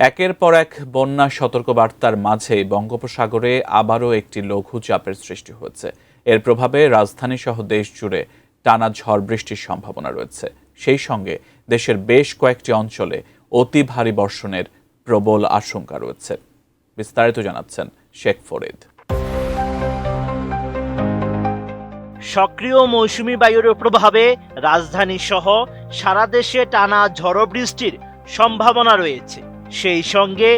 একের পর এক বন্যা সতর্কবার্তার মাঝে বঙ্গোপসাগরে আবারও একটি লঘুচাপের সৃষ্টি হয়েছে। এর প্রভাবে রাজধানীসহ দেশ জুড়ে টানা ঝড় বৃষ্টির সম্ভাবনা রয়েছে। সেই সঙ্গে দেশের বেশ কয়েকটি অঞ্চলে অতি ভারী বর্ষণের প্রবল আশঙ্কা রয়েছে। বিস্তারিত জানাচ্ছেন শেখ ফরিদ। সক্রিয় মৌসুমী বায়ুর প্রভাবে রাজধানী সহ সারা দেশে টানা ঝড় বৃষ্টির সম্ভাবনা রয়েছে। সেই সঙ্গে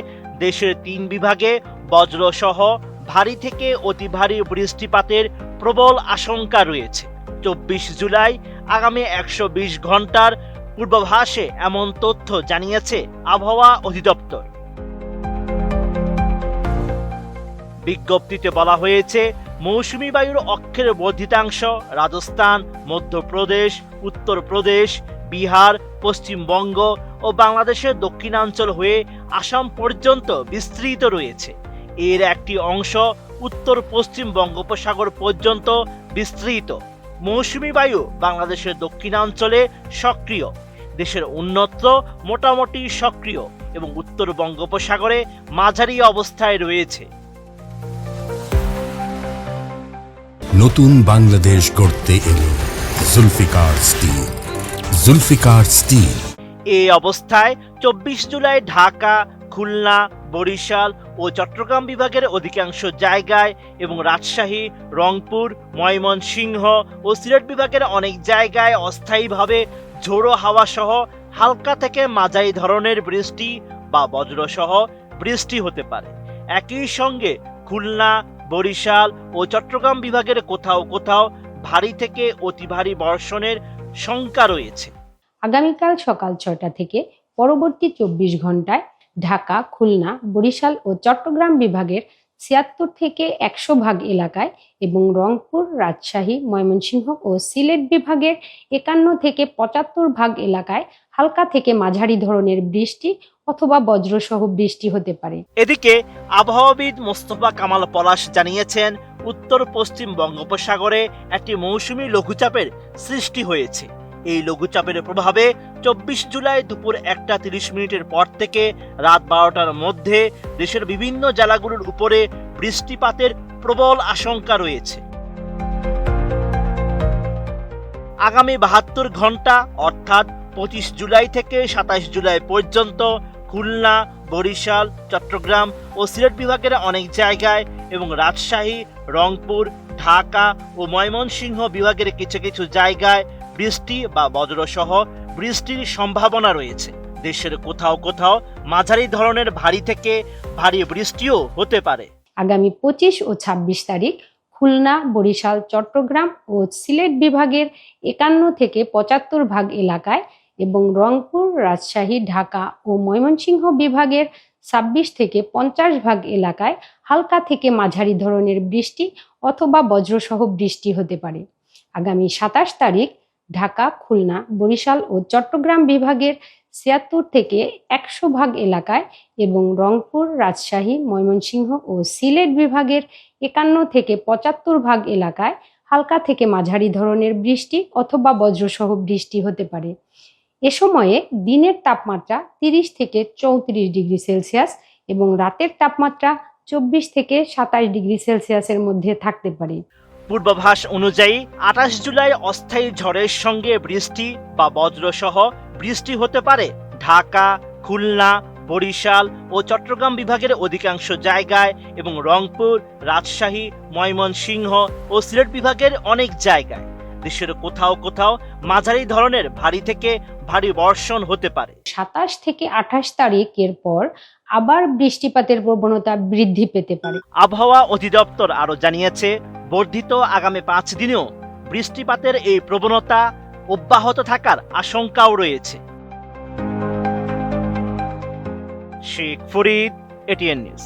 দেশের ৩ বিভাগে বজ্রসহ ভারী থেকে অতি ভারী বৃষ্টিপাতের প্রবল আশঙ্কা রয়েছে। ২৪ জুলাই আগামী ১২০ ঘন্টার পূর্বাভাসে এমন তথ্য জানিয়েছে আবহাওয়া অধিদপ্তর। বিজ্ঞপ্তিতে বলা হয়েছে, মৌসুমী বায়ুর অক্ষের বর্ধিতাংশ রাজস্থান, মধ্যপ্রদেশ, উত্তরপ্রদেশ, বিহার, পশ্চিমবঙ্গ ও বাংলাদেশের দক্ষিণাঞ্চল হয়ে আসাম পর্যন্ত বিস্তৃত রয়েছে। এর একটি অংশ উত্তর পশ্চিম বঙ্গোপসাগর পর্যন্ত বিস্তৃত। মৌসুমী বায়ু বাংলাদেশের দক্ষিণাঞ্চলে সক্রিয়, দেশের অন্যত্র মোটামুটি সক্রিয় এবং উত্তর বঙ্গোপসাগরে মাঝারি অবস্থায় রয়েছে। নতুন বাংলাদেশ গড়তে এলো জুলফিকার স্টিল। জুলফিকার স্টিল। এই অবস্থায় ২৪ জুলাই ঢাকা, খুলনা, বরিশাল ও চট্টগ্রাম বিভাগের অধিকাংশ জায়গায় এবং রাজশাহী, রংপুর, ময়মনসিংহ ও সিলেট বিভাগের অনেক জায়গায় অস্থায়ীভাবে ঝোড়ো হাওয়া সহ হালকা থেকে মাঝারি ধরনের বৃষ্টি বা বজ্রসহ বৃষ্টি হতে পারে। একই সঙ্গে খুলনা, বরিশাল ও চট্টগ্রাম বিভাগের কোথাও কোথাও ভারী থেকে অতি ভারী বর্ষণের শঙ্কা রয়েছে। আগামীকাল সকাল ৬টা থেকে পরবর্তী ২৪ ঘন্টায় ঢাকা, খুলনা, বরিশাল ও চট্টগ্রাম বিভাগের ৭৬ থেকে ১০০ ভাগ এলাকায় এবং রংপুর, রাজশাহী, ময়মনসিংহ ও সিলেট বিভাগের ৫১ থেকে ৭৫ ভাগ এলাকায় হালকা থেকে মাঝারি ধরনের বৃষ্টি অথবা বজ্রসহ বৃষ্টি হতে পারে। এদিকে আবহাওয়াবিদ মোস্তফা কামাল পলাশ জানিয়েছেন, উত্তর পশ্চিম বঙ্গোপসাগরে একটি মৌসুমী লঘুচাপের সৃষ্টি হয়েছে। এই লঘুচাপের প্রভাবে ২৪ জুলাই দুপুর ১টা ৩০ পর থেকে রাত ১২টার মধ্যে দেশের বিভিন্ন জেলাগুলোর উপরে বৃষ্টিপাতের প্রবল আশঙ্কা রয়েছে। আগামী ৭২ ঘন্টা অর্থাৎ ২৫ জুলাই থেকে ২৭ জুলাই পর্যন্ত খুলনা, বরিশাল, চট্টগ্রাম ও সিলেট বিভাগের অনেক জায়গায় এবং রাজশাহী, রংপুর, ঢাকা ও ময়মনসিংহ বিভাগের কিছু কিছু জায়গায় বৃষ্টি বা বজ্রসহ বৃষ্টির সম্ভাবনা রয়েছে। দেশের কোথাও কোথাও মাঝারি ধরনের ভারী থেকে ভারী বৃষ্টিও হতে পারে। আগামী ২৫ ও ২৬ তারিখ খুলনা, বরিশাল, চট্টগ্রাম ও সিলেট বিভাগের ৫১ থেকে ৭৫ ভাগ এলাকায় এবং রংপুর, রাজশাহী, ঢাকা ও ময়মনসিংহ বিভাগের ২৬ থেকে ৫০ ভাগ এলাকায় হালকা থেকে মাঝারি ধরনের বৃষ্টি অথবা বজ্রসহ বৃষ্টি হতে পারে। আগামী ২৭ তারিখ ঢাকা, খুলনা, বরিশাল ও চট্টগ্রাম বিভাগের ৭৬ থেকে ১০০ ভাগ এলাকায় এবং রংপুর, রাজশাহী, ময়মনসিংহ ও সিলেট বিভাগের ৫১ থেকে ৭৫ ভাগ এলাকায় হালকা থেকে মাঝারি ধরনের বৃষ্টি অথবা বজ্রসহ বৃষ্টি হতে পারে। এ সময়ে দিনের তাপমাত্রা ৩০ থেকে ৩৪ ডিগ্রি সেলসিয়াস এবং রাতের তাপমাত্রা ২৪ থেকে ২৭ ডিগ্রি সেলসিয়াসের মধ্যে থাকতে পারে। পূর্বাভাস অনুযায়ী ২৮ জুলাই অস্থায়ী ঝড়ের সঙ্গে বৃষ্টি বা বজ্রসহ বৃষ্টি হতে পারে ঢাকা, খুলনা, বরিশাল ও চট্টগ্রাম বিভাগের অধিকাংশ জায়গায় এবং রংপুর, রাজশাহী, ময়মনসিংহ ও সিলেট বিভাগের অনেক জায়গায়। দেশের কোথাও কোথাও মাঝারি ধরনের ভারী থেকে ভারী বর্ষণ হতে পারে। ২৭ থেকে ২৮ তারিখের পর আবার বৃষ্টিপাতের প্রবণতা বৃদ্ধি পেতে পারে। আবহাওয়া অধিদপ্তর আরো জানিয়েছে, বর্ধিত আগামী ৫ দিনেও বৃষ্টিপাতের এই প্রবণতা অব্যাহত থাকার আশঙ্কাও রয়েছে। Sheikh Farid, ATN news.